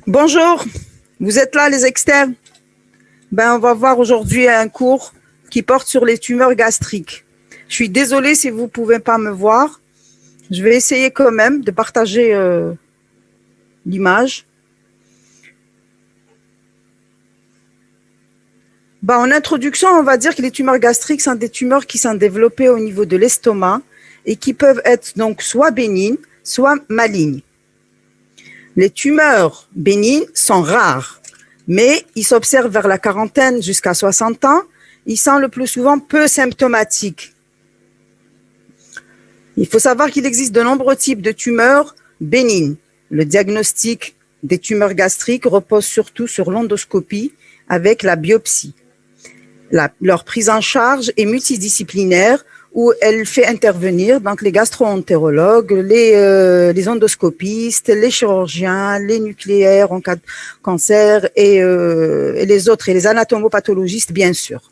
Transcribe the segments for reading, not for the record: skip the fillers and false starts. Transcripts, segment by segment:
Bonjour, vous êtes là les externes? On va voir aujourd'hui un cours qui porte sur les tumeurs gastriques. Je suis désolée si vous ne pouvez pas me voir. Je vais essayer quand même de partager l'image. En introduction, on va dire que les tumeurs gastriques sont des tumeurs qui sont développées au niveau de l'estomac et qui peuvent être donc soit bénignes, soit malignes. Les tumeurs bénignes sont rares, mais ils s'observent vers la quarantaine jusqu'à 60 ans. Ils sont le plus souvent peu symptomatiques. Il faut savoir qu'il existe de nombreux types de tumeurs bénignes. Le diagnostic des tumeurs gastriques repose surtout sur l'endoscopie avec la biopsie. Leur prise en charge est multidisciplinaire où elle fait intervenir donc les gastro-entérologues, les endoscopistes, les chirurgiens, les nucléaires en cas de cancer et les autres, et les anatomopathologistes bien sûr.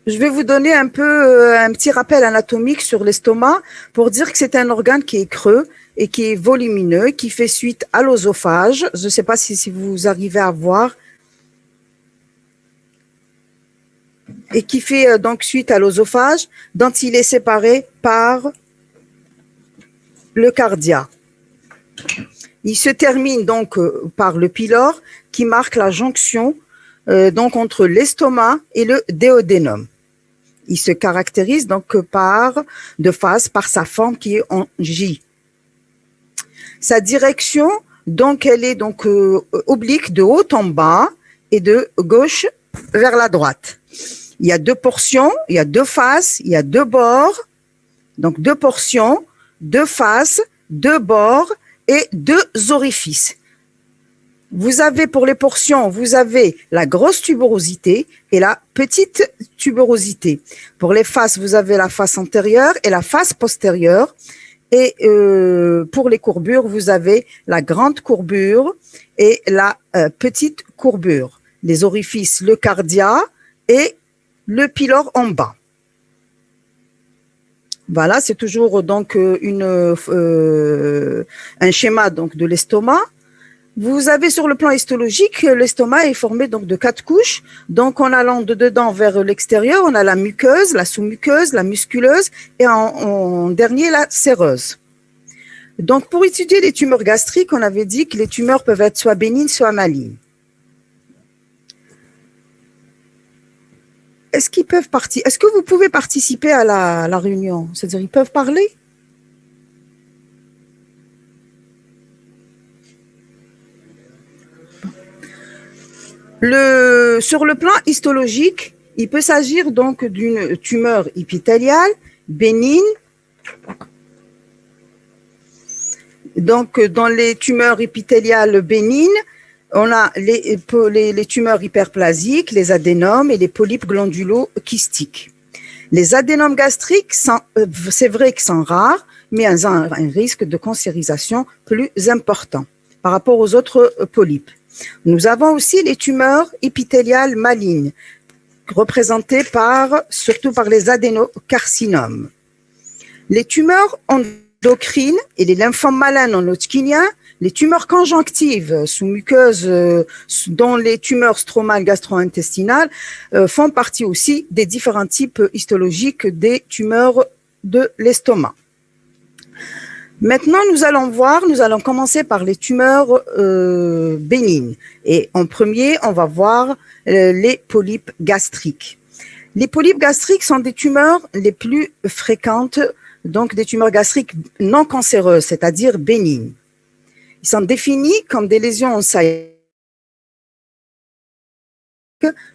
Je vais vous donner un petit rappel anatomique sur l'estomac pour dire que c'est un organe qui est creux et qui est volumineux, qui fait suite à l'œsophage. Je ne sais pas si vous arrivez à voir. Et qui fait donc suite à l'œsophage, dont il est séparé par le cardia. Il se termine donc par le pylore qui marque la jonction donc entre l'estomac et le duodénum. Il se caractérise donc de face par sa forme qui est en J. Sa direction, donc, elle est donc oblique de haut en bas et de gauche vers la droite. Il y a deux portions, il y a deux faces, il y a deux bords. Donc, deux portions, deux faces, deux bords et deux orifices. Vous avez pour les portions, vous avez la grosse tuberosité et la petite tuberosité. Pour les faces, vous avez la face antérieure et la face postérieure. Et pour les courbures, vous avez la grande courbure et la petite courbure. Les orifices, le cardia et le pylore en bas. Voilà, c'est toujours donc un schéma donc de l'estomac. Vous avez sur le plan histologique, l'estomac est formé donc de 4 couches. Donc en allant de dedans vers l'extérieur, on a la muqueuse, la sous-muqueuse, la musculeuse et en dernier la séreuse. Donc pour étudier les tumeurs gastriques, on avait dit que les tumeurs peuvent être soit bénignes, soit malignes. Est-ce que vous pouvez participer à la réunion? C'est-à-dire, ils peuvent parler? Sur le plan histologique, il peut s'agir donc d'une tumeur épithéliale bénigne. Donc, dans les tumeurs épithéliales bénignes, on a les tumeurs hyperplasiques, les adénomes et les polypes glandulo-kystiques. Les adénomes gastriques, c'est vrai qu'ils sont rares, mais ils ont un risque de cancérisation plus important par rapport aux autres polypes. Nous avons aussi les tumeurs épithéliales malignes, représentées surtout par les adénocarcinomes. Les tumeurs endocrines et les lymphomes malins non-Hodgkiniens, les tumeurs conjonctives sous muqueuse, dont les tumeurs stromales gastro-intestinales, font partie aussi des différents types histologiques des tumeurs de l'estomac. Maintenant, nous allons commencer par les tumeurs bénignes. Et en premier, on va voir les polypes gastriques. Les polypes gastriques sont des tumeurs les plus fréquentes, donc des tumeurs gastriques non cancéreuses, c'est-à-dire bénignes. Ils sont définis comme des lésions ensaillées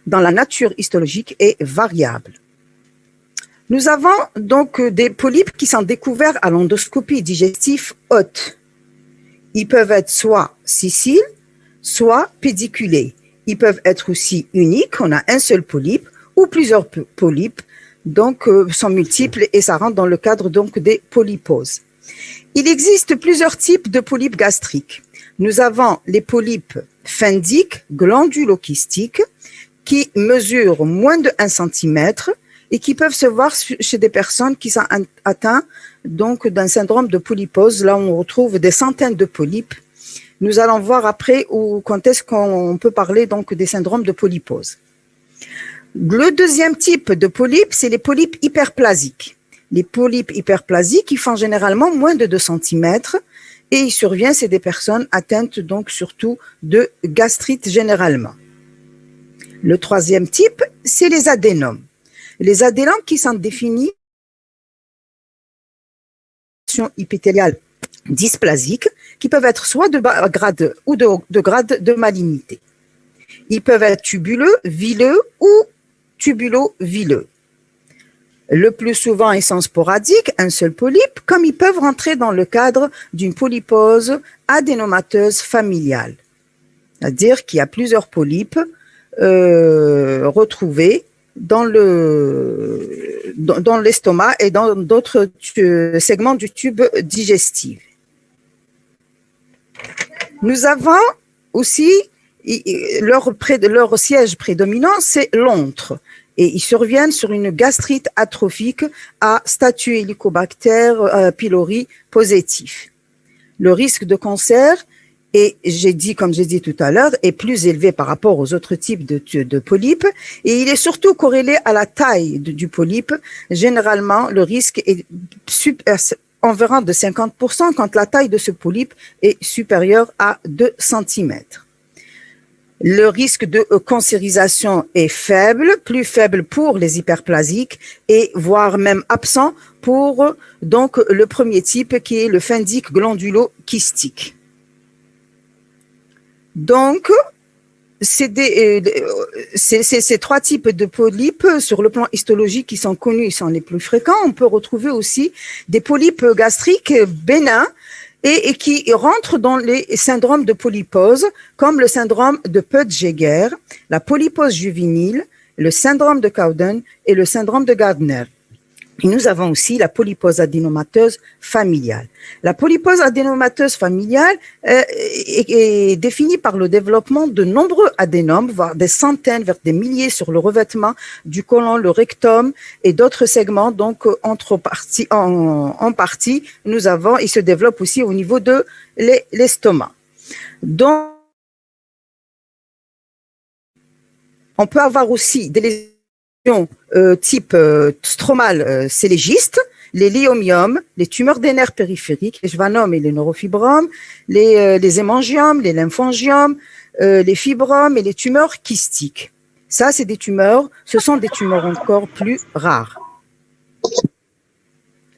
dans la nature histologique est variable. Nous avons donc des polypes qui sont découverts à l'endoscopie digestive haute. Ils peuvent être soit sessiles, soit pédiculés. Ils peuvent être aussi uniques, on a un seul polype, ou plusieurs polypes, donc sont multiples et ça rentre dans le cadre donc des polyposes. Il existe plusieurs types de polypes gastriques. Nous avons les polypes phendiques, glandulo-kystiques, qui mesurent moins de 1 cm et qui peuvent se voir chez des personnes qui sont atteintes donc d'un syndrome de polypose. Là, on retrouve des centaines de polypes. Nous allons voir après quand est-ce qu'on peut parler donc des syndromes de polypose. Le deuxième type de polypes, c'est les polypes hyperplasiques. Les polypes hyperplasiques, ils font généralement moins de 2 cm et ils surviennent, c'est des personnes atteintes donc surtout de gastrite généralement. Le troisième type, c'est les adénomes. Les adénomes qui sont définis épithéliales dysplasiques qui peuvent être soit de bas grade ou de grade de malignité. Ils peuvent être tubuleux, vileux ou tubulo-vileux. Le plus souvent, ils sont sporadiques, un seul polype, comme ils peuvent rentrer dans le cadre d'une polypose adénomateuse familiale. C'est-à-dire qu'il y a plusieurs polypes retrouvés dans l'estomac et dans d'autres segments du tube digestif. Nous avons aussi leur siège prédominant, c'est l'antre. Et ils surviennent sur une gastrite atrophique à statut Helicobacter pylori positif. Le risque de cancer comme j'ai dit tout à l'heure, est plus élevé par rapport aux autres types de polypes et il est surtout corrélé à la taille du polype. Généralement, le risque est environ de 50% quand la taille de ce polype est supérieure à 2 cm. Le risque de cancérisation est faible, plus faible pour les hyperplasiques et voire même absent pour donc le premier type qui est le phendique glandulo-kystique. Donc, ces 3 types de polypes, sur le plan histologique, qui sont connus, ils sont les plus fréquents. On peut retrouver aussi des polypes gastriques bénins et qui rentrent dans les syndromes de polypose, comme le syndrome de Peutz-Jeghers, la polypose juvénile, le syndrome de Cowden et le syndrome de Gardner. Et nous avons aussi la polypose adénomateuse familiale. La polypose adénomateuse familiale est définie par le développement de nombreux adénomes, voire des centaines, vers des milliers sur le revêtement du côlon, le rectum et d'autres segments. Donc, en partie, il se développe aussi au niveau de l'estomac. Donc, on peut avoir aussi des lésions type stromale célégiste, les léomyome, les tumeurs des nerfs périphériques, les schwannomes et les neurofibromes, les hémangiomes, les lymphangiomes, les fibromes et les tumeurs kystiques. Ça, ce sont des tumeurs encore plus rares.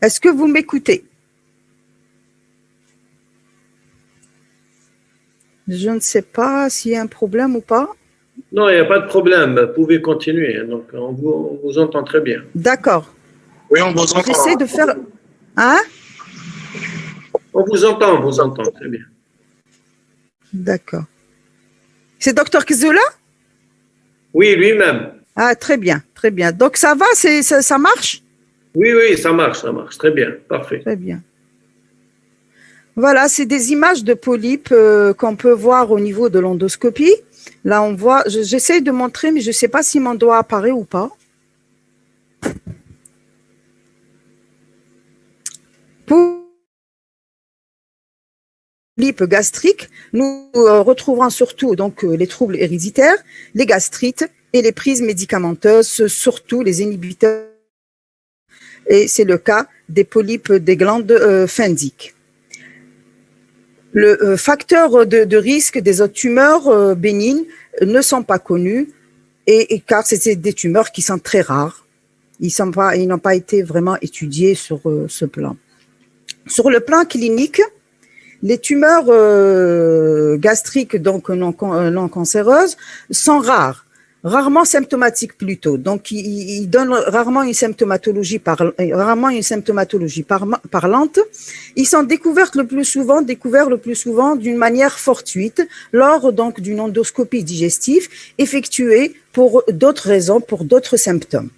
Est-ce que vous m'écoutez? Je ne sais pas s'il y a un problème ou pas. Non, il n'y a pas de problème. Vous pouvez continuer. Donc, on vous entend très bien. D'accord. Oui, on vous entend. J'essaie de faire... Hein? On vous entend très bien. D'accord. C'est Dr Kizoula? Oui, lui-même. Ah, très bien, très bien. Donc, ça va, ça marche? Oui, ça marche. Très bien, parfait. Très bien. Voilà, c'est des images de polypes qu'on peut voir au niveau de l'endoscopie. Là, on voit, j'essaie de montrer, mais je ne sais pas si mon doigt apparaît ou pas. Pour les polypes gastriques, nous retrouverons surtout donc, les troubles héréditaires, les gastrites et les prises médicamenteuses, surtout les inhibiteurs. Et c'est le cas des polypes des glandes phendiques. Le facteur de risque des autres tumeurs bénignes ne sont pas connus car c'est des tumeurs qui sont très rares. Ils n'ont pas été vraiment étudiés sur ce plan. Sur le plan clinique, les tumeurs gastriques donc non cancéreuses sont rarement symptomatiques plutôt. Donc, ils donnent rarement une symptomatologie parlante. Ils sont découverts le plus souvent d'une manière fortuite lors donc d'une endoscopie digestive effectuée pour d'autres raisons, pour d'autres symptômes.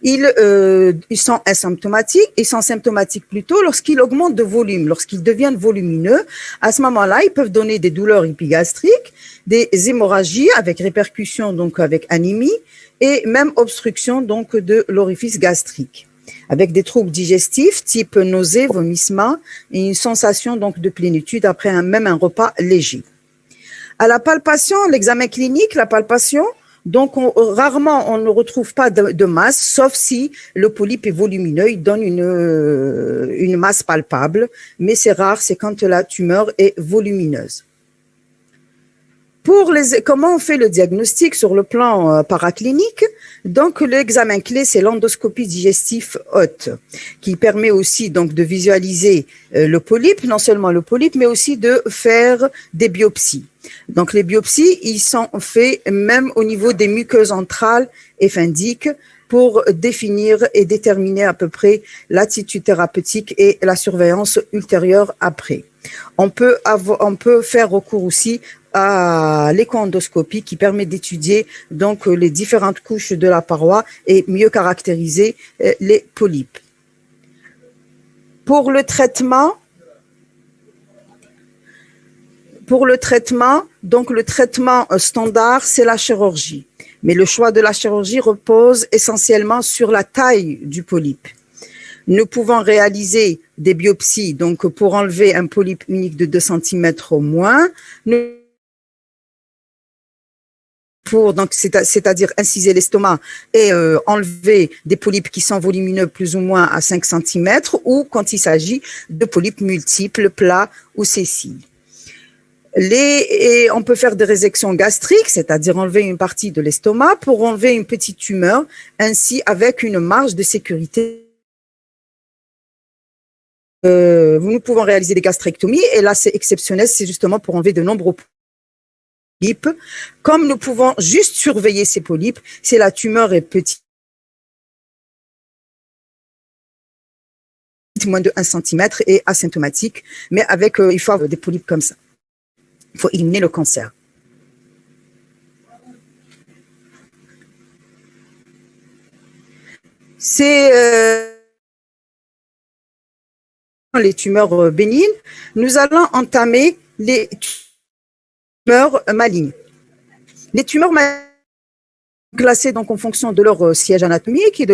Ils sont asymptomatiques, ils sont symptomatiques plutôt lorsqu'ils augmentent de volume, lorsqu'ils deviennent volumineux. À ce moment-là, ils peuvent donner des douleurs épigastriques, des hémorragies avec répercussions, donc avec anémie, et même obstruction donc de l'orifice gastrique, avec des troubles digestifs type nausées, vomissements et une sensation donc de plénitude après même un repas léger. À la palpation, l'examen clinique, la palpation, donc rarement on ne retrouve pas de masse, sauf si le polype est volumineux, il donne une masse palpable, mais c'est rare, c'est quand la tumeur est volumineuse. Comment on fait le diagnostic sur le plan paraclinique? Donc, l'examen clé, c'est l'endoscopie digestive haute, qui permet aussi donc de visualiser le polype, non seulement le polype, mais aussi de faire des biopsies. Donc, les biopsies, ils sont faits même au niveau des muqueuses entrales et phendiques pour définir et déterminer à peu près l'attitude thérapeutique et la surveillance ultérieure après. On peut faire recours aussi à l'écho-endoscopie qui permet d'étudier donc les différentes couches de la paroi et mieux caractériser les polypes. Pour le traitement, donc le traitement standard, c'est la chirurgie. Mais le choix de la chirurgie repose essentiellement sur la taille du polype. Nous pouvons réaliser des biopsies donc pour enlever un polype unique de 2 cm au moins. Donc c'est-à-dire inciser l'estomac et enlever des polypes qui sont volumineux plus ou moins à 5 cm, ou quand il s'agit de polypes multiples, plats ou sessiles. On peut faire des résections gastriques, c'est-à-dire enlever une partie de l'estomac pour enlever une petite tumeur, ainsi avec une marge de sécurité. Nous pouvons réaliser des gastrectomies, et là c'est exceptionnel, c'est justement pour enlever de nombreux polypes. Comme nous pouvons juste surveiller ces polypes, si la tumeur est petite, moins de 1 cm et asymptomatique, mais il faut avoir des polypes comme ça. Il faut éliminer le cancer. C'est les tumeurs bénignes. Nous allons entamer les tumeurs malignes. Les tumeurs malignes sont classées donc en fonction de leur siège anatomique et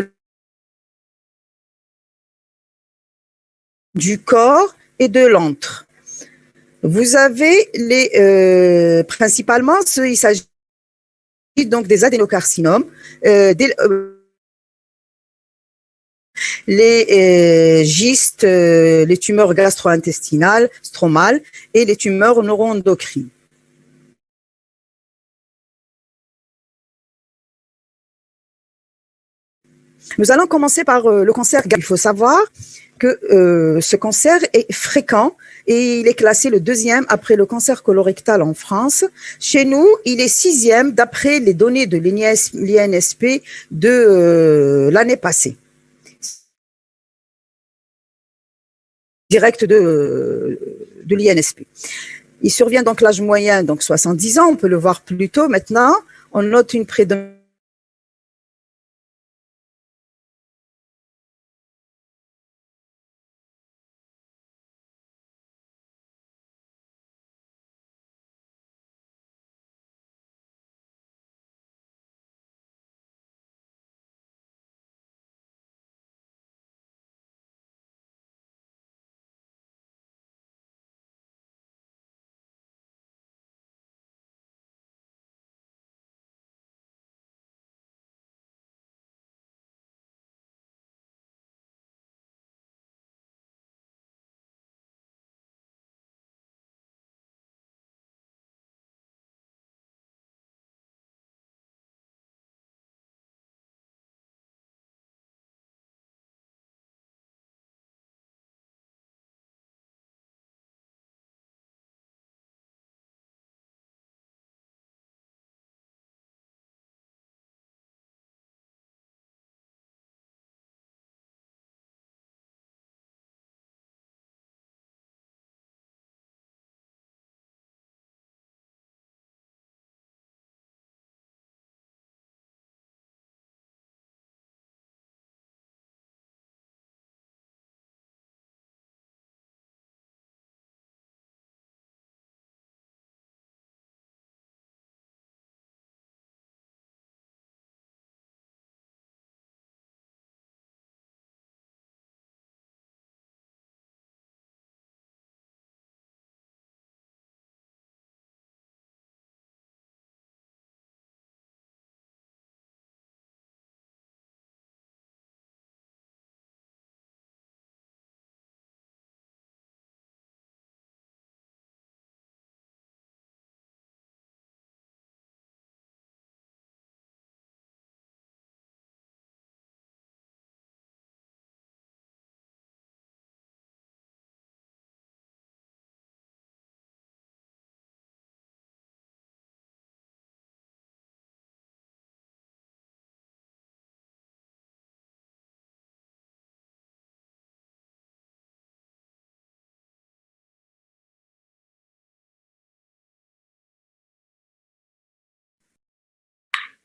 du corps et de l'antre. Vous avez principalement, il s'agit donc des adénocarcinomes, les gystes, les tumeurs gastro-intestinales, stromales et les tumeurs neuroendocrines. Nous allons commencer par le cancer. Il faut savoir que ce cancer est fréquent et il est classé le 2e après le cancer colorectal en France. Chez nous, il est 6e d'après les données de l'INSP de l'année passée. Direct de l'INSP. Il survient donc l'âge moyen, donc 70 ans, on peut le voir plus tôt maintenant. On note une prédominance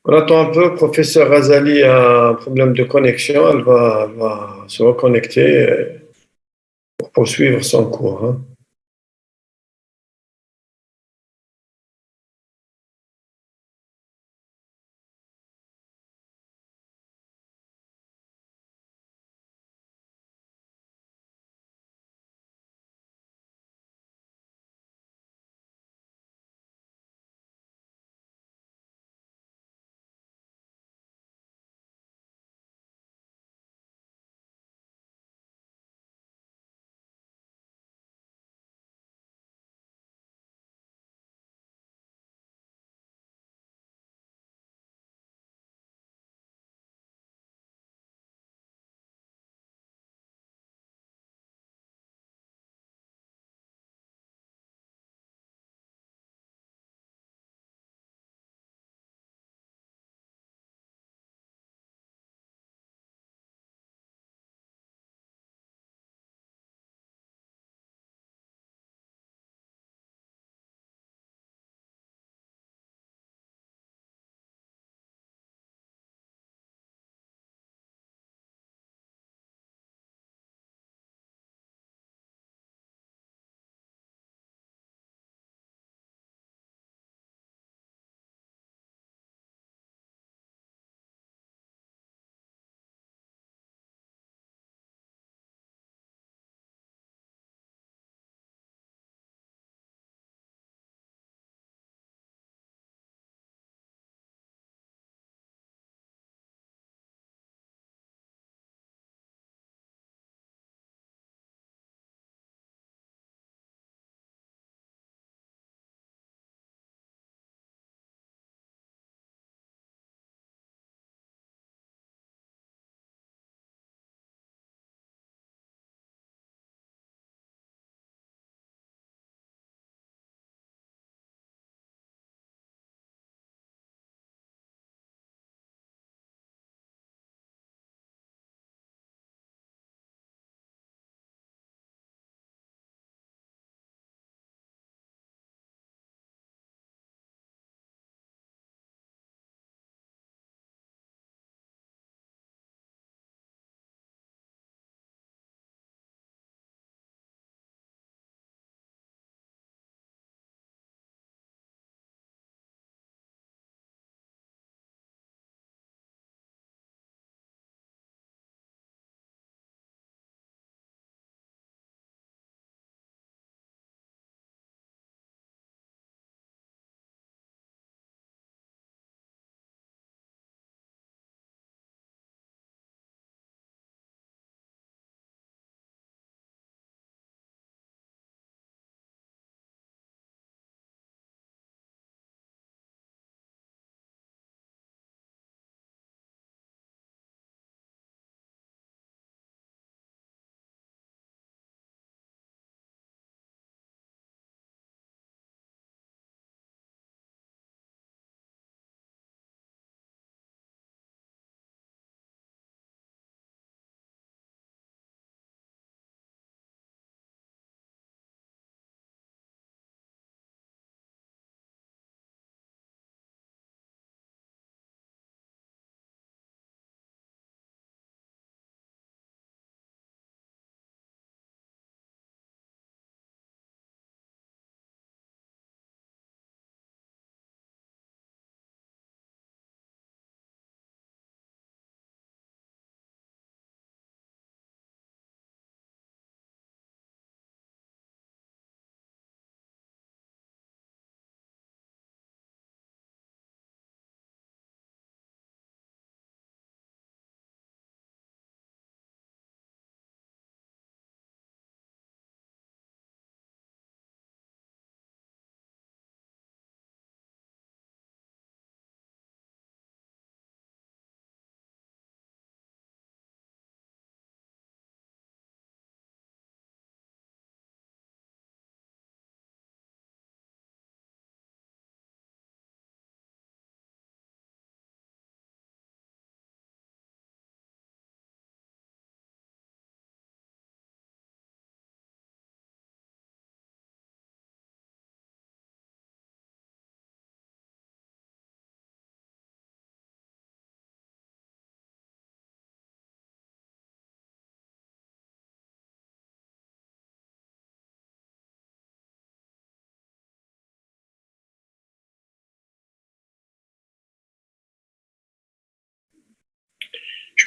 On attend un peu. Professeur Razali a un problème de connexion. Elle va se reconnecter pour poursuivre son cours, hein.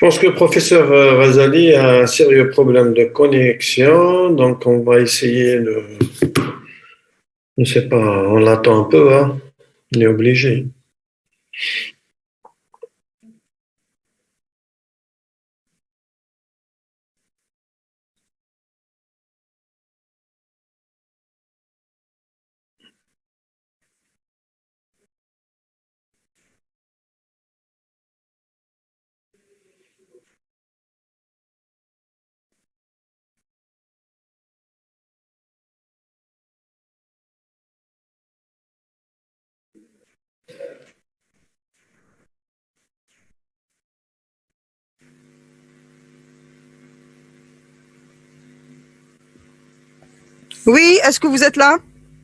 pense que le professeur Razali a un sérieux problème de connexion, donc on va essayer de, je ne sais pas, on l'attend un peu, hein. On est obligé. Oui, est-ce que vous êtes là?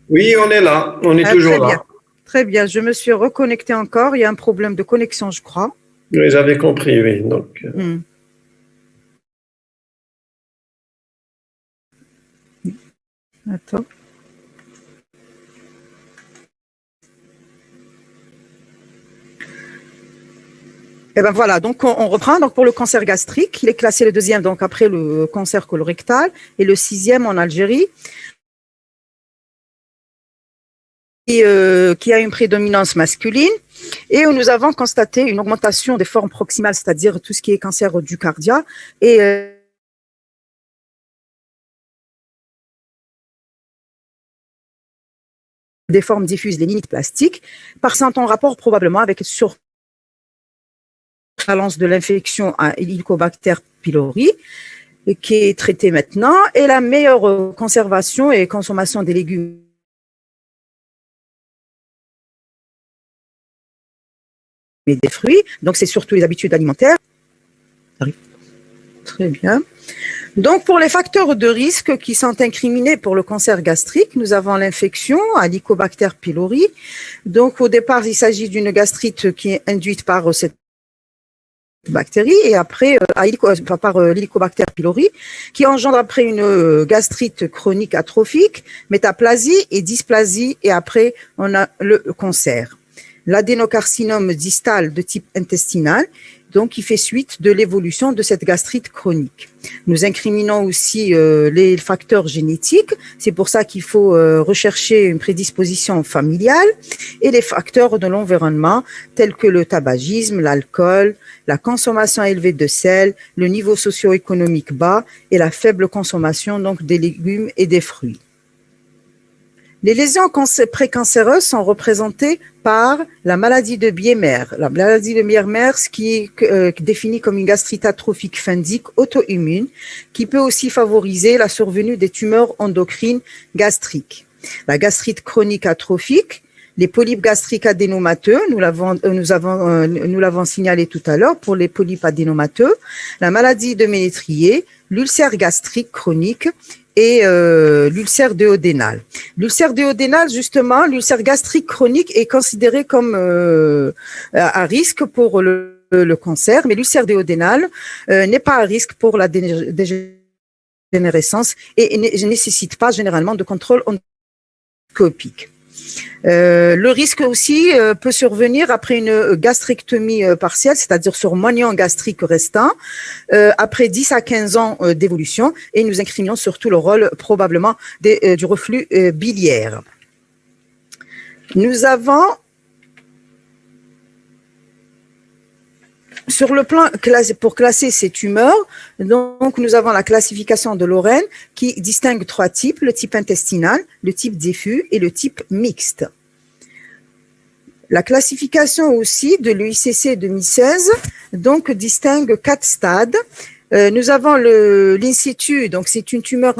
Oui, on est là, on est Ah, toujours très bien. là. Très bien, je me suis reconnectée encore. Il y a un problème de connexion, je crois. Oui, j'avais compris, oui. Donc, Hmm. Attends. Et ben voilà, donc on reprend. Donc pour le cancer gastrique, il est classé le deuxième, donc après le cancer colorectal, et le sixième en Algérie, qui a une prédominance masculine. Et où nous avons constaté une augmentation des formes proximales, c'est-à-dire tout ce qui est cancer du cardia, et des formes diffuses, les limites plastiques, par en rapport probablement avec survalence de l'infection à Helicobacter pylori, qui est traitée maintenant, et la meilleure conservation et consommation des légumes et des fruits. Donc, c'est surtout les habitudes alimentaires. Très bien. Donc, pour les facteurs de risque qui sont incriminés pour le cancer gastrique, nous avons l'infection à Helicobacter pylori. Donc, au départ, il s'agit d'une gastrite qui est induite par cette bactérie et après par l'Helicobacter pylori qui engendre après une gastrite chronique atrophique, métaplasie et dysplasie et après on a le cancer. L'adénocarcinome distal de type intestinal, donc qui fait suite de l'évolution de cette gastrite chronique. Nous incriminons aussi les facteurs génétiques, c'est pour ça qu'il faut rechercher une prédisposition familiale et les facteurs de l'environnement tels que le tabagisme, l'alcool, la consommation élevée de sel, le niveau socio-économique bas et la faible consommation donc des légumes et des fruits. Les lésions précancéreuses sont représentées par la maladie de Biemer. La maladie de Biemer, ce qui est définie comme une gastrite atrophique fundique auto-immune, qui peut aussi favoriser la survenue des tumeurs endocrines gastriques. La gastrite chronique atrophique, les polypes gastriques adénomateux, nous l'avons signalé tout à l'heure pour les polypes adénomateux, la maladie de Ménétrier, l'ulcère gastrique chronique et l'ulcère duodénal. L'ulcère duodénal, justement, l'ulcère gastrique chronique est considéré comme à risque pour le cancer, mais l'ulcère duodénal n'est pas à risque pour la dégénérescence et ne nécessite pas généralement de contrôle endoscopique. Le risque aussi peut survenir après une gastrectomie partielle, c'est-à-dire sur moignon gastrique restant, après 10 à 15 ans d'évolution, et nous incriminons surtout le rôle probablement du reflux biliaire. Nous avons, sur le plan pour classer ces tumeurs, donc nous avons la classification de Loren qui distingue 3 types, le type intestinal, le type diffus et le type mixte. La classification aussi de l'UICC 2016 donc distingue 4 stades. Nous avons l'in situ, donc c'est une tumeur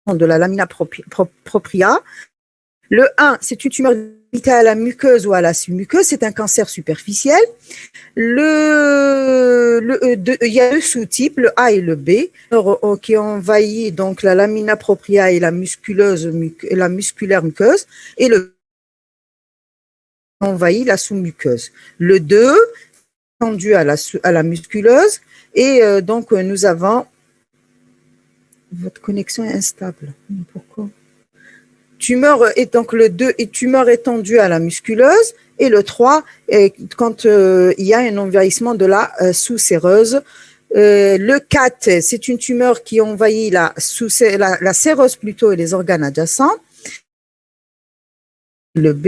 de la lamina propria. Le 1, c'est une tumeur limitée à la muqueuse ou à la submuqueuse, c'est un cancer superficiel. Il y a 2 sous-types, le A et le B, qui envahit donc la lamina propria et la musculaire muqueuse, et le envahit la sous-muqueuse. Le 2, tendu à la musculeuse, et donc nous avons... Votre connexion est instable. Pourquoi? tumeur est donc le 2 est tumeur étendue à la musculeuse et le 3 est quand il y a un envahissement de la sous-séreuse. Le 4, c'est une tumeur qui envahit la séreuse plutôt et les organes adjacents. Le B.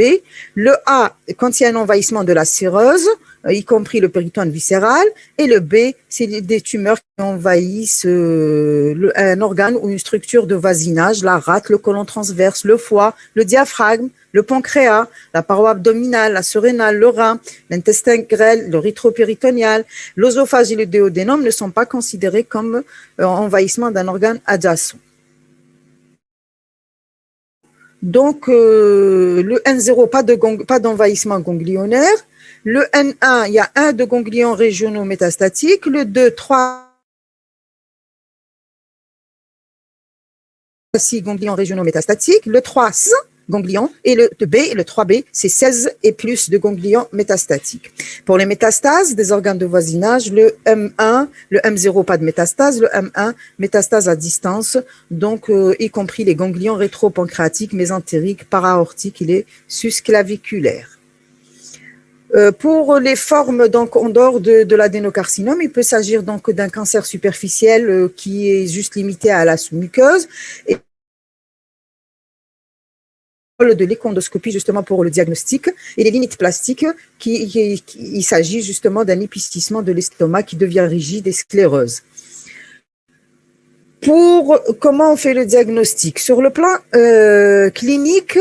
Le A, quand il y a un envahissement de la séreuse, y compris le péritone viscéral. Et le B, c'est des tumeurs qui envahissent un organe ou une structure de voisinage, la rate, le côlon transverse, le foie, le diaphragme, le pancréas, la paroi abdominale, la surrénale, le rein, l'intestin grêle, le rétropéritonéal. L'œsophage et le duodénum ne sont pas considérés comme envahissement d'un organe adjacent. Donc, le N0, pas d'envahissement ganglionnaire. Le N1, il y a un de ganglions régionaux métastatiques. Le 2, 3, 6 ganglions régionaux métastatiques. Le 3, 6 ganglions. Et le B, le 3B, c'est 16 et plus de ganglions métastatiques. Pour les métastases des organes de voisinage, le M1, le M0, pas de métastase, le M1, métastase à distance, donc y compris les ganglions rétropancréatiques, mésentériques, para-aortiques et les susclaviculaires. Pour les formes donc en dehors de l'adénocarcinome, il peut s'agir donc d'un cancer superficiel qui est juste limité à la sous-muqueuse et de l'échondoscopie justement pour le diagnostic et les limites plastiques il s'agit justement d'un épistissement de l'estomac qui devient rigide et scléreuse. Pour comment on fait le diagnostic? Sur le plan clinique,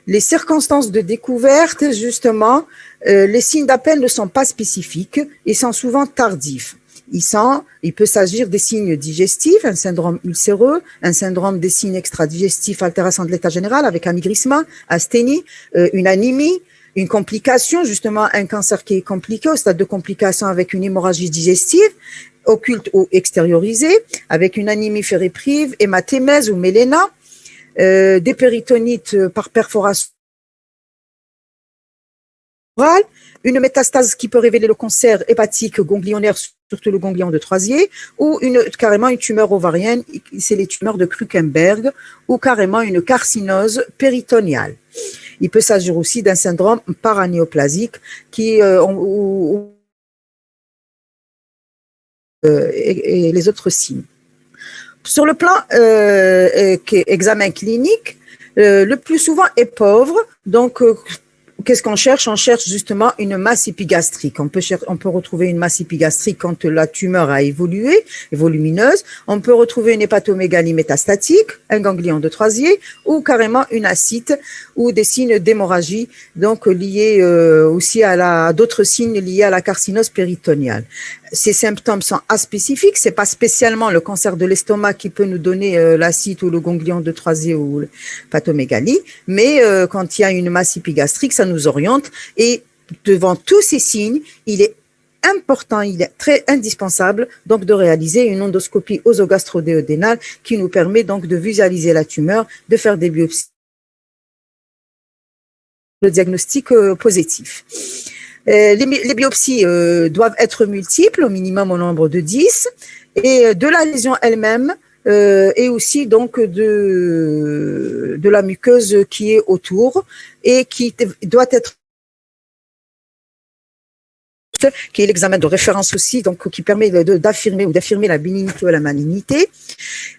les circonstances de découverte, justement, les signes d'appel ne sont pas spécifiques et sont souvent tardifs. Il peut s'agir des signes digestifs, un syndrome ulcéreux, un syndrome des signes extradigestifs, altération de l'état général avec amaigrissement, asthénie, une anémie, une complication, justement un cancer qui est compliqué au stade de complication avec une hémorragie digestive, occulte ou extériorisée, avec une anémie fériprive, hématémèse ou méléna, des péritonites par perforation orale, une métastase qui peut révéler le cancer hépatique ganglionnaire, surtout le ganglion de Troisier, ou carrément une tumeur ovarienne, c'est les tumeurs de Krukenberg, ou carrément une carcinose péritoniale. Il peut s'agir aussi d'un syndrome paranéoplasique qui et les autres signes. Sur le plan examen clinique, le plus souvent est pauvre, donc qu'est-ce qu'on cherche? On cherche justement une masse épigastrique. On peut retrouver une masse épigastrique quand la tumeur a évolué, est volumineuse. On peut retrouver une hépatomégalie métastatique, un ganglion de Troisier, ou carrément une ascite ou des signes d'hémorragie, donc liés aussi à d'autres signes liés à la carcinose péritoniale. Ces symptômes sont aspécifiques, c'est pas spécialement le cancer de l'estomac qui peut nous donner l'acide ou le ganglion de Troisier ou l'hépatomégalie, mais quand il y a une masse épigastrique, ça nous oriente et devant tous ces signes, il est important, il est très indispensable donc de réaliser une endoscopie œsogastro-duodénale qui nous permet donc de visualiser la tumeur, de faire des biopsies, le diagnostic positif. Les biopsies doivent être multiples, au minimum au nombre de 10, et de la lésion elle-même et aussi donc de la muqueuse qui est autour et qui doit être qui est l'examen de référence aussi, donc qui permet d'affirmer la bénignité ou la malignité.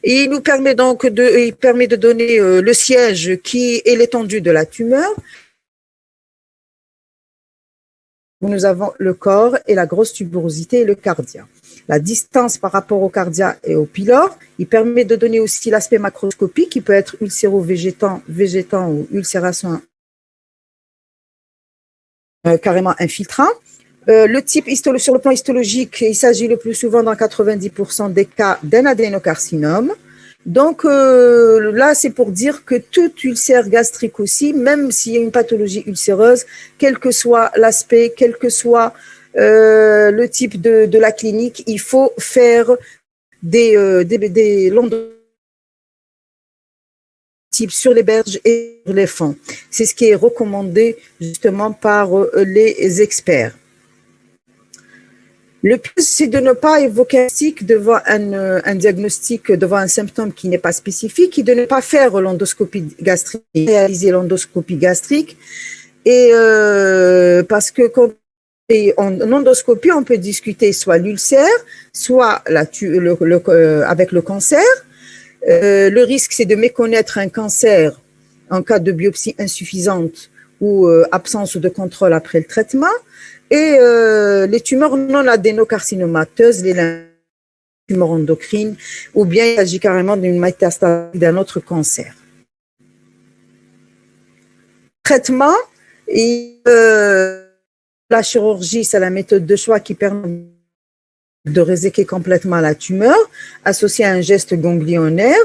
Et il nous permet donc de donner le siège qui est l'étendue de la tumeur. Nous avons le corps et la grosse tuberosité et le cardia. La distance par rapport au cardia et au pylore, il permet de donner aussi l'aspect macroscopique qui peut être ulcéro-végétant ou ulcération carrément infiltrant. Le type sur le plan histologique, il s'agit le plus souvent dans 90% des cas d'un adénocarcinome. Donc là, c'est pour dire que tout ulcère gastrique aussi, même s'il y a une pathologie ulcéreuse, quel que soit l'aspect, quel que soit le type de la clinique, il faut faire des type sur les berges et sur les fonds. C'est ce qui est recommandé justement par les experts. Le plus, c'est de ne pas évoquer un diagnostic devant un diagnostic, devant un symptôme qui n'est pas spécifique, et de ne pas faire l'endoscopie gastrique, réaliser l'endoscopie gastrique. Et parce que quand en endoscopie, on peut discuter soit l'ulcère, soit avec le cancer. Le risque, c'est de méconnaître un cancer en cas de biopsie insuffisante ou absence de contrôle après le traitement. Et les tumeurs non adénocarcinomateuses, les tumeurs endocrines, ou bien il s'agit carrément d'une métastase d'un autre cancer. Traitement, et la chirurgie, c'est la méthode de choix qui permet de réséquer complètement la tumeur, associée à un geste ganglionnaire.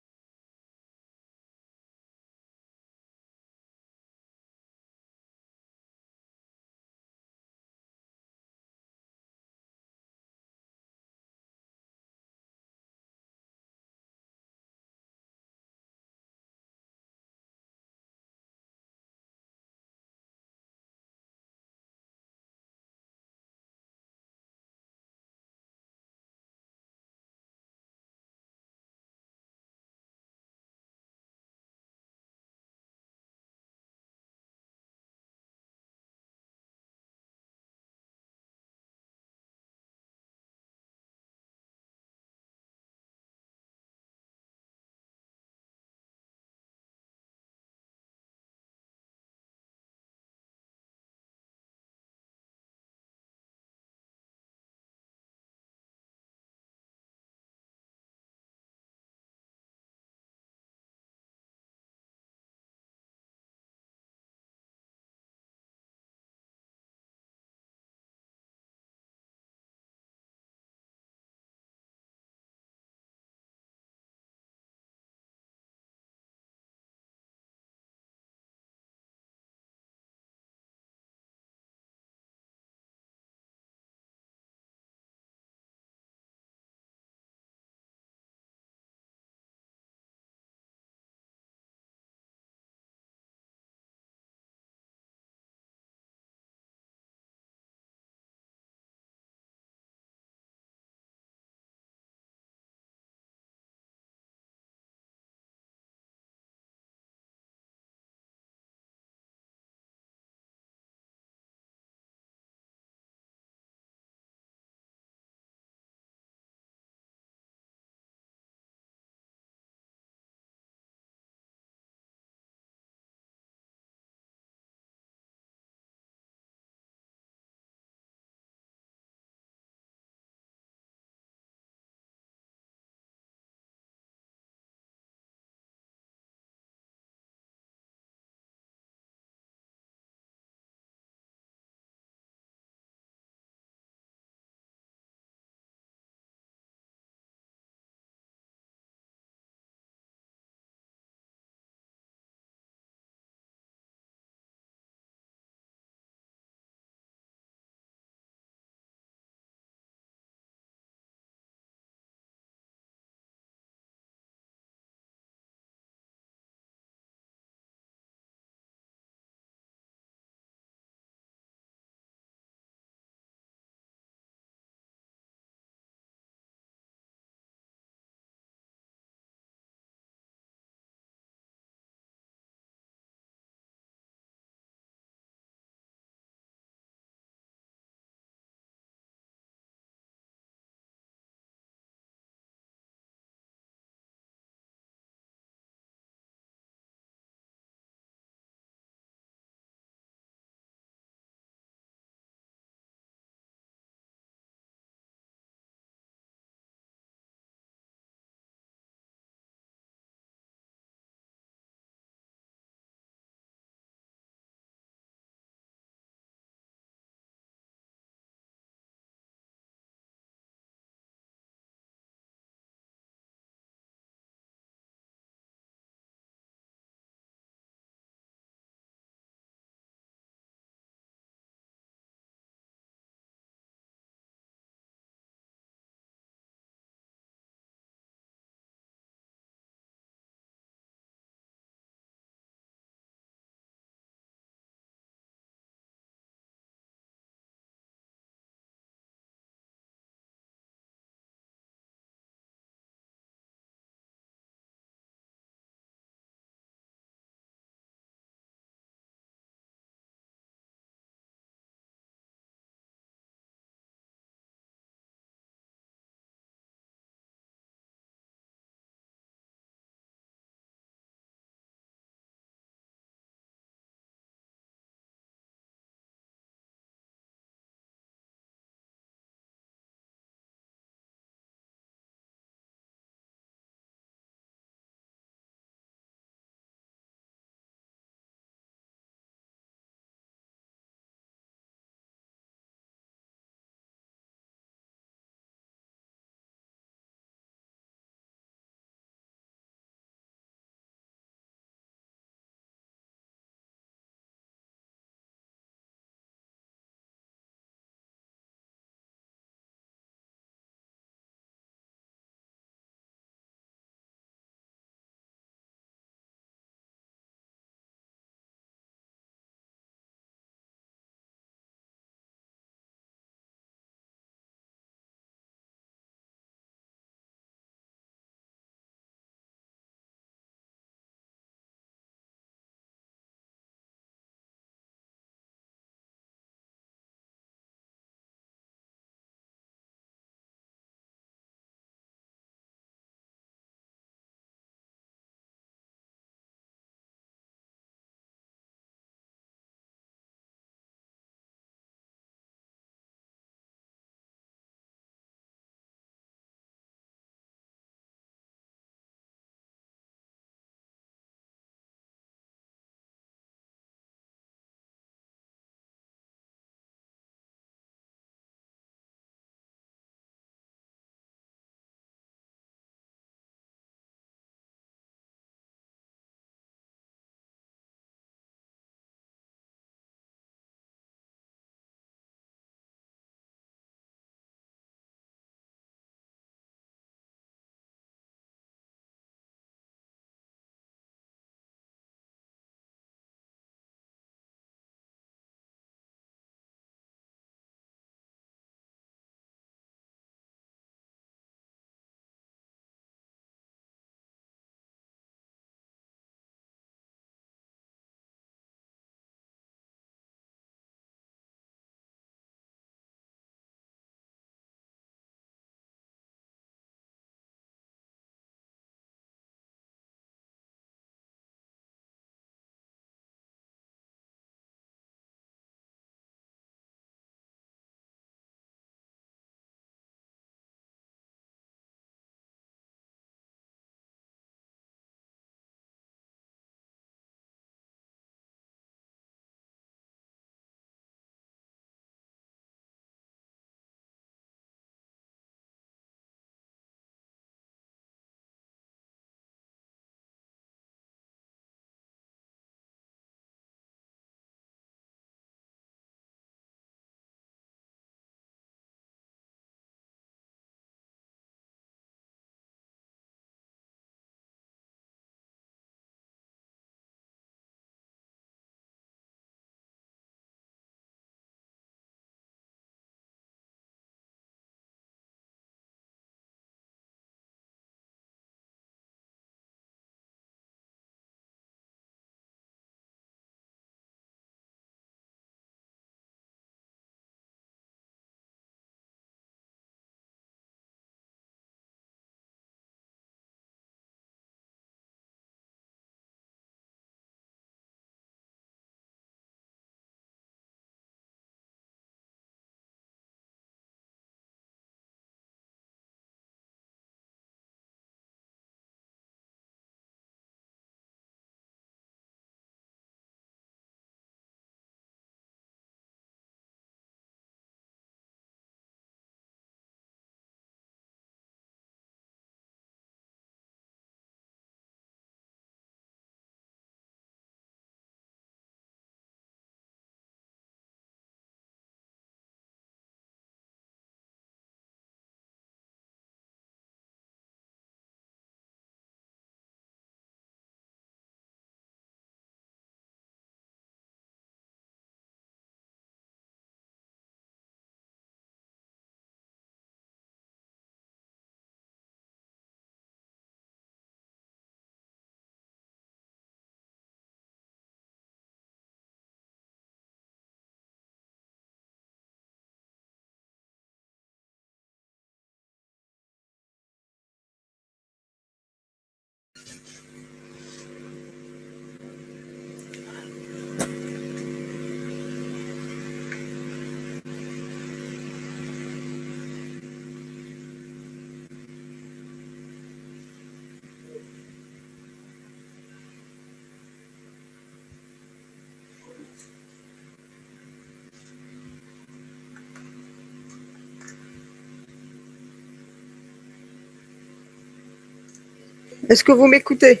Est-ce que vous m'écoutez?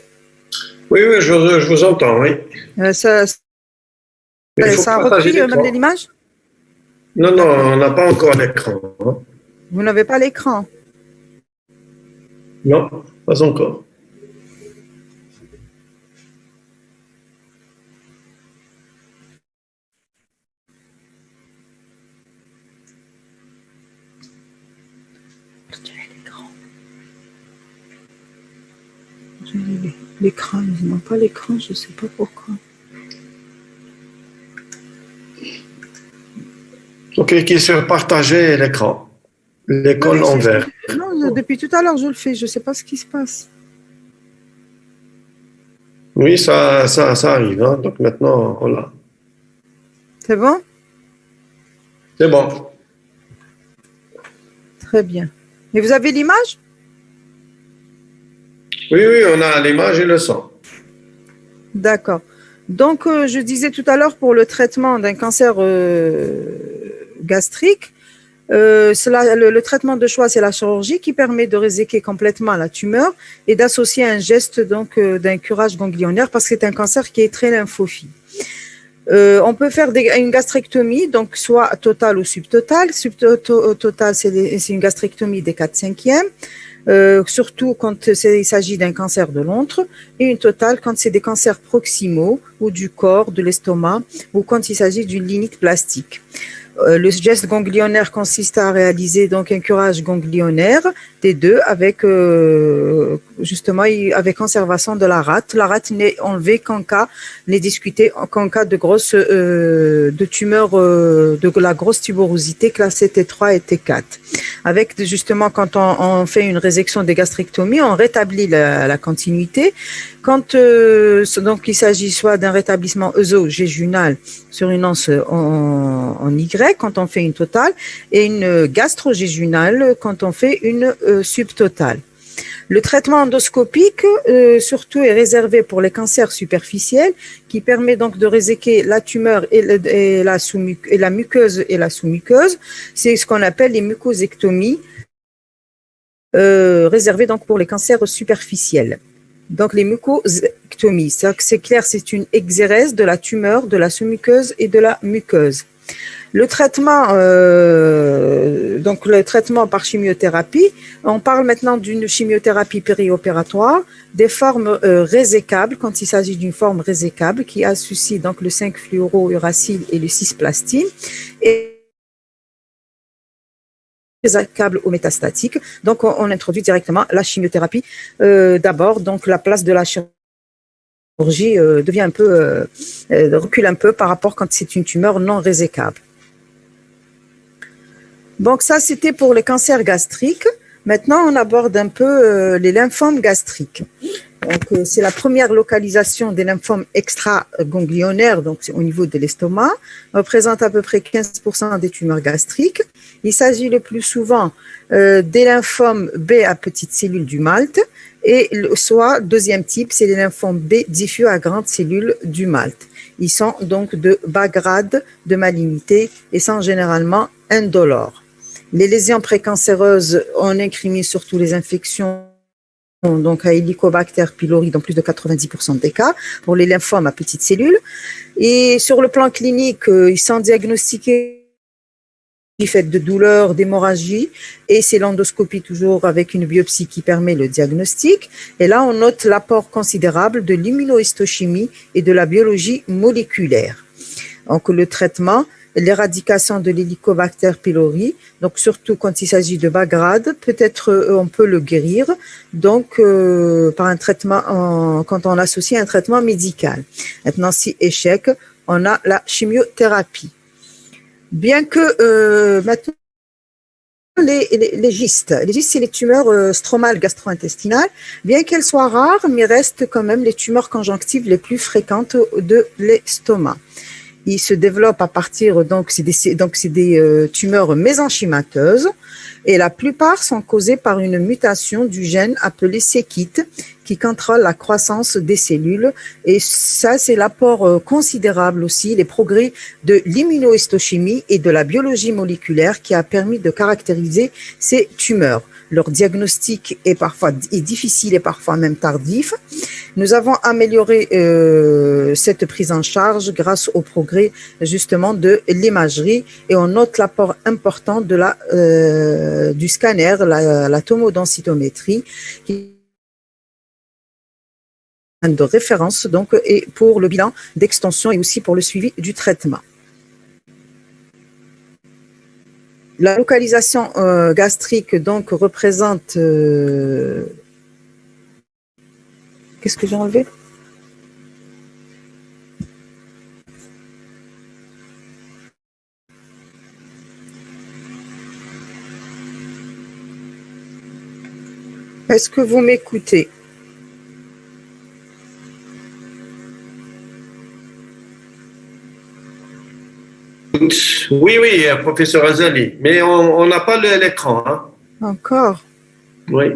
Oui, oui, je vous entends, oui. Ça, Mais il faut ça a partager repris même l'écran. l'image? Non, non, D'accord. on n'a pas encore l'écran, hein. Vous n'avez pas l'écran. Non, pas encore. L'écran, ils n'ont pas l'écran, je ne sais pas pourquoi. Donc, cliquez sur partager l'écran. Oui, L'école oui, en c'est ce que vert. non, depuis tout à l'heure, je le fais. Je ne sais pas ce qui se passe. Oui, ça arrive, hein. Donc maintenant, voilà. C'est bon? C'est bon. Très bien. Et vous avez l'image? Oui, oui, on a l'image et le son. D'accord. Donc, je disais tout à l'heure pour le traitement d'un cancer gastrique, le traitement de choix, c'est la chirurgie qui permet de réséquer complètement la tumeur et d'associer un geste donc d'un curage ganglionnaire parce que c'est un cancer qui est très lymphophile. On peut faire une gastrectomie, donc soit totale ou subtotale. Subtotale, c'est une gastrectomie des 4/5e. Surtout quand il s'agit d'un cancer de l'antre, et une totale quand c'est des cancers proximaux ou du corps, de l'estomac, ou quand il s'agit d'une lignite plastique. Le geste ganglionnaire consiste à réaliser donc un curage ganglionnaire des deux avec justement avec conservation de la rate. La rate n'est enlevée n'est discutée qu'en cas de grosse de tumeur de la grosse tuberosité classée T3 et T4. Avec justement quand on fait une résection des gastrectomies, on rétablit la continuité. Quand donc il s'agit soit d'un rétablissement œsogéjunal sur une anse en Y quand on fait une totale et une gastrogéjunale quand on fait une subtotale. Le traitement endoscopique, surtout, est réservé pour les cancers superficiels, qui permet donc de réséquer la tumeur et la muqueuse et la sous-muqueuse. C'est ce qu'on appelle les mucosectomies, réservées donc pour les cancers superficiels. Donc les mucosectomies, c'est clair, c'est une exérèse de la tumeur, de la sous-muqueuse et de la muqueuse. Le traitement par chimiothérapie, on parle maintenant d'une chimiothérapie périopératoire, des formes résécables, quand il s'agit d'une forme résécable qui associe donc le 5-fluorouracile et le 6-plastine, et résécable ou métastatique. Donc on introduit directement la chimiothérapie d'abord, donc la place de la chirurgie devient un peu recule un peu par rapport quand c'est une tumeur non résécable. Donc ça, c'était pour les cancers gastriques. Maintenant, on aborde un peu les lymphomes gastriques. Donc, c'est la première localisation des lymphomes extraganglionnaires, donc au niveau de l'estomac, représente à peu près 15% des tumeurs gastriques. Il s'agit le plus souvent des lymphomes B à petites cellules du Malte, et soit deuxième type, c'est les lymphomes B diffus à grandes cellules du Malte. Ils sont donc de bas grade de malignité et sont généralement indolores. Les lésions précancéreuses, on incrimine surtout les infections donc à Helicobacter pylori dans plus de 90% des cas, pour les lymphomes à petites cellules. Et sur le plan clinique, ils sont diagnostiqués du fait de douleurs, d'hémorragie, et c'est l'endoscopie toujours avec une biopsie qui permet le diagnostic. Et là, on note l'apport considérable de l'immunohistochimie et de la biologie moléculaire. Donc le traitement, l'éradication de l'Helicobacter pylori, donc surtout quand il s'agit de bas grade, peut-être on peut le guérir, donc par un traitement, quand on associe un traitement médical. Maintenant, si échec, on a la chimiothérapie. Bien que maintenant, les gystes, c'est les tumeurs stromales gastro-intestinales, bien qu'elles soient rares, mais restent quand même les tumeurs conjonctives les plus fréquentes de l'estomac. Il se développe à partir, donc c'est des tumeurs mésenchymateuses, et la plupart sont causées par une mutation du gène appelé c-KIT, qui contrôle la croissance des cellules. Et ça, c'est l'apport considérable aussi, les progrès de l'immunohistochimie et de la biologie moléculaire qui a permis de caractériser ces tumeurs. Leur diagnostic est difficile et parfois même tardif. Nous avons amélioré cette prise en charge grâce au progrès justement de l'imagerie et on note l'apport important du scanner, la tomodensitométrie, qui de référence donc et pour le bilan d'extension et aussi pour le suivi du traitement. La localisation gastrique donc représente qu'est-ce que j'ai enlevé? Est-ce que vous m'écoutez? Oui, oui, professeur Azali, mais on n'a pas l'écran. Hein. Encore? Oui.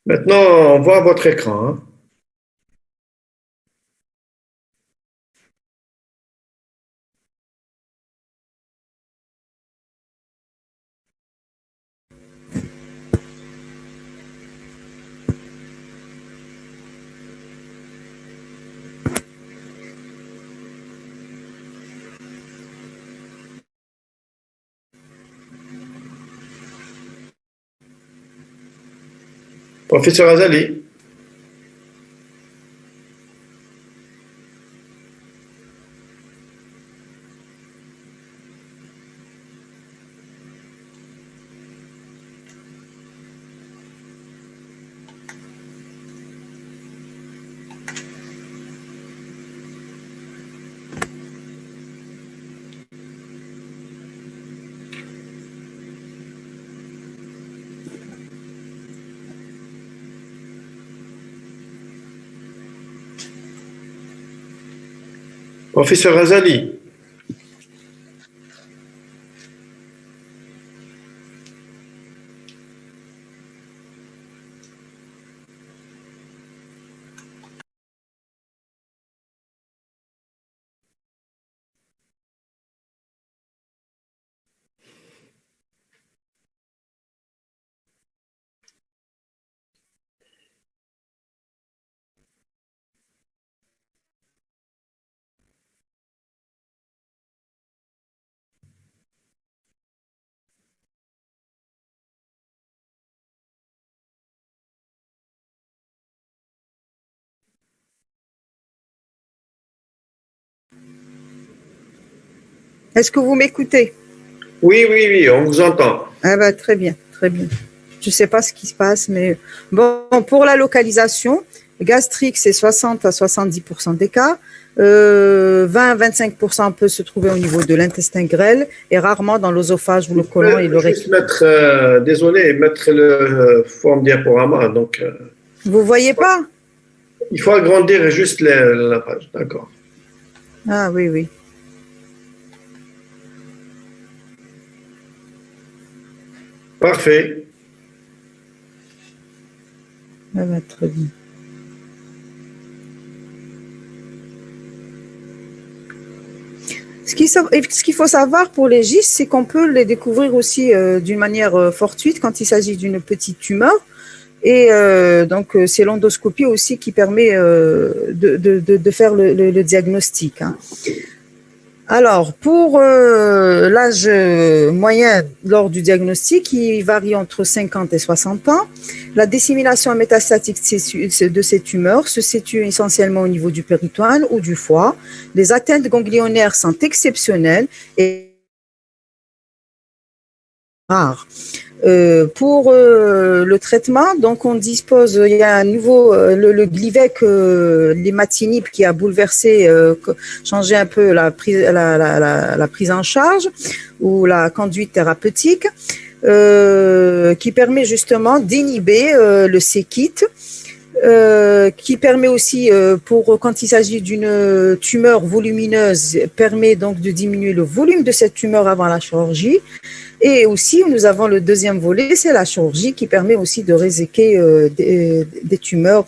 Maintenant, on voit votre écran. Hein. Professeur Azali. Professeur Azali. Est-ce que vous m'écoutez? Oui, oui, oui, on vous entend. Ah ben, très bien, très bien. Je ne sais pas ce qui se passe, mais bon, pour la localisation, gastrique, c'est 60 à 70% des cas. 20 à 25% peut se trouver au niveau de l'intestin grêle et rarement dans l'œsophage ou le côlon et le rectum. Désolé, mettre le forme diaporama. Donc, vous voyez pas? Il faut agrandir juste la page, d'accord. Ah oui, oui. Parfait. Ça va très bien. Ce qu'il faut savoir pour les gystes, c'est qu'on peut les découvrir aussi d'une manière fortuite quand il s'agit d'une petite tumeur. Et donc, c'est l'endoscopie aussi qui permet de faire le diagnostic. Hein. Alors, pour l'âge moyen lors du diagnostic, il varie entre 50 et 60 ans. La dissémination métastatique de ces tumeurs se situe essentiellement au niveau du péritoine ou du foie. Les atteintes ganglionnaires sont exceptionnelles et rares. Pour le traitement, donc on dispose, il y a un nouveau, le Glivec, l'imatinib qui a bouleversé, changé un peu la prise en charge ou la conduite thérapeutique, qui permet justement d'inhiber le c-KIT, qui permet aussi, pour quand il s'agit d'une tumeur volumineuse, permet donc de diminuer le volume de cette tumeur avant la chirurgie. Et aussi, nous avons le deuxième volet, c'est la chirurgie qui permet aussi de réséquer des tumeurs.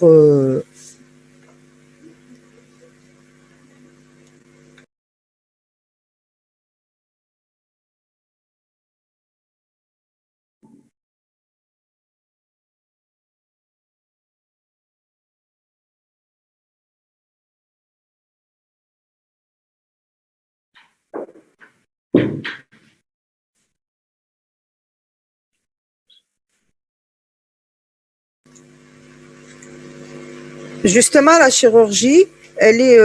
Justement, la chirurgie, elle est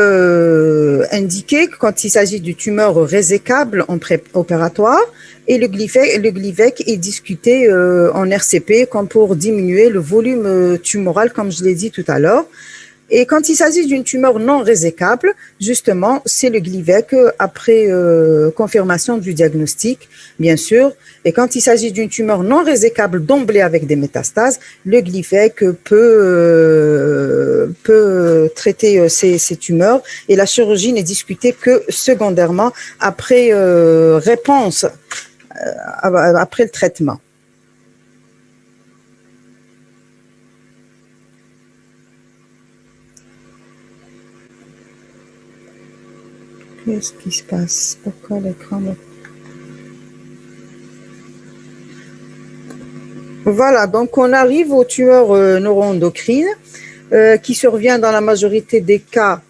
indiquée quand il s'agit de tumeurs résécables en préopératoire et le Glivec est discuté en RCP comme pour diminuer le volume tumoral, comme je l'ai dit tout à l'heure. Et quand il s'agit d'une tumeur non résécable, justement, c'est le Glivec après confirmation du diagnostic, bien sûr. Et quand il s'agit d'une tumeur non résécable d'emblée avec des métastases, le Glivec peut traiter ces tumeurs et la chirurgie n'est discutée que secondairement après réponse, après le traitement. Qu'est-ce qui se passe? Pourquoi l'écran me... Voilà, donc on arrive aux tumeurs neuroendocrines qui survient dans la majorité des cas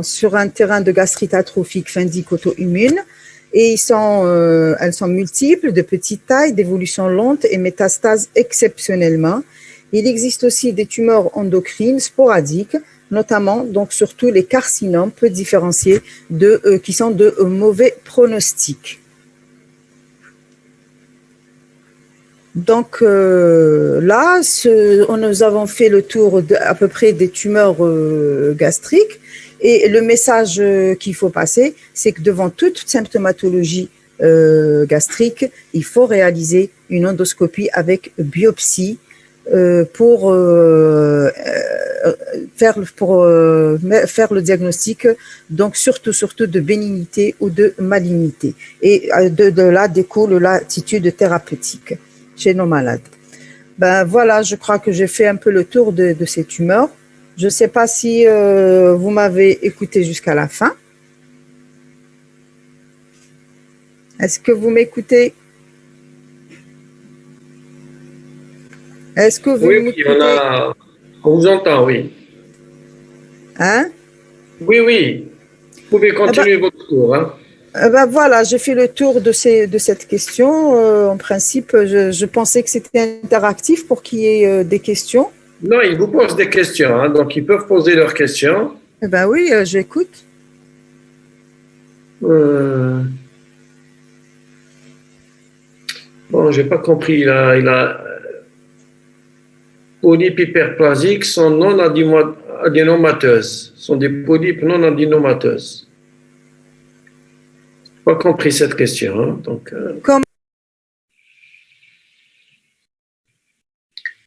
sur un terrain de gastrite atrophique fundique auto-immune. Et elles sont multiples, de petite taille, d'évolution lente et métastases exceptionnellement. Il existe aussi des tumeurs endocrines sporadiques, notamment donc surtout les carcinomes peu différenciés qui sont de mauvais pronostics. Donc là, nous avons fait le tour à peu près des tumeurs gastriques et le message qu'il faut passer, c'est que devant toute symptomatologie gastrique, il faut réaliser une endoscopie avec biopsie pour faire le diagnostic, donc surtout de bénignité ou de malignité. Et de là découle l'attitude thérapeutique chez nos malades. Ben voilà, je crois que j'ai fait un peu le tour de ces tumeurs. Je ne sais pas si vous m'avez écouté jusqu'à la fin. Est-ce que vous m'écoutez? Est-ce que vous m'écoutez? On vous entend, oui. Hein? Oui. Vous pouvez continuer votre tour. Hein. Ben voilà, j'ai fait le tour de cette question. En principe, je pensais que c'était interactif pour qu'il y ait des questions. Non, ils vous posent des questions, hein, donc ils peuvent poser leurs questions. Eh ben oui, j'écoute. Bon, j'ai pas compris. Il a polypes hyperplasiques sont non adénomateuses. Sont des polypes non adénomateuses. Pas compris cette question. Hein, donc,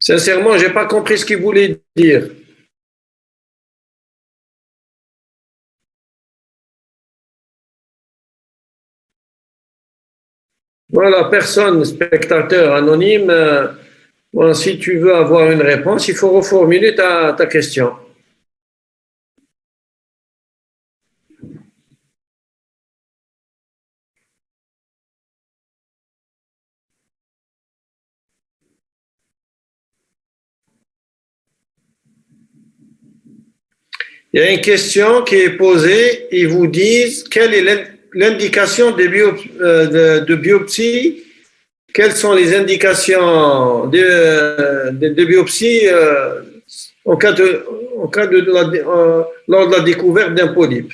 sincèrement, j'ai pas compris ce qu'il voulait dire. Voilà, personne, spectateur anonyme. Bon, si tu veux avoir une réponse, il faut reformuler ta question. Il y a une question qui est posée. Ils vous disent quelle est l'indication de biopsie. Quelles sont les indications de biopsie au cas lors de la découverte d'un polype?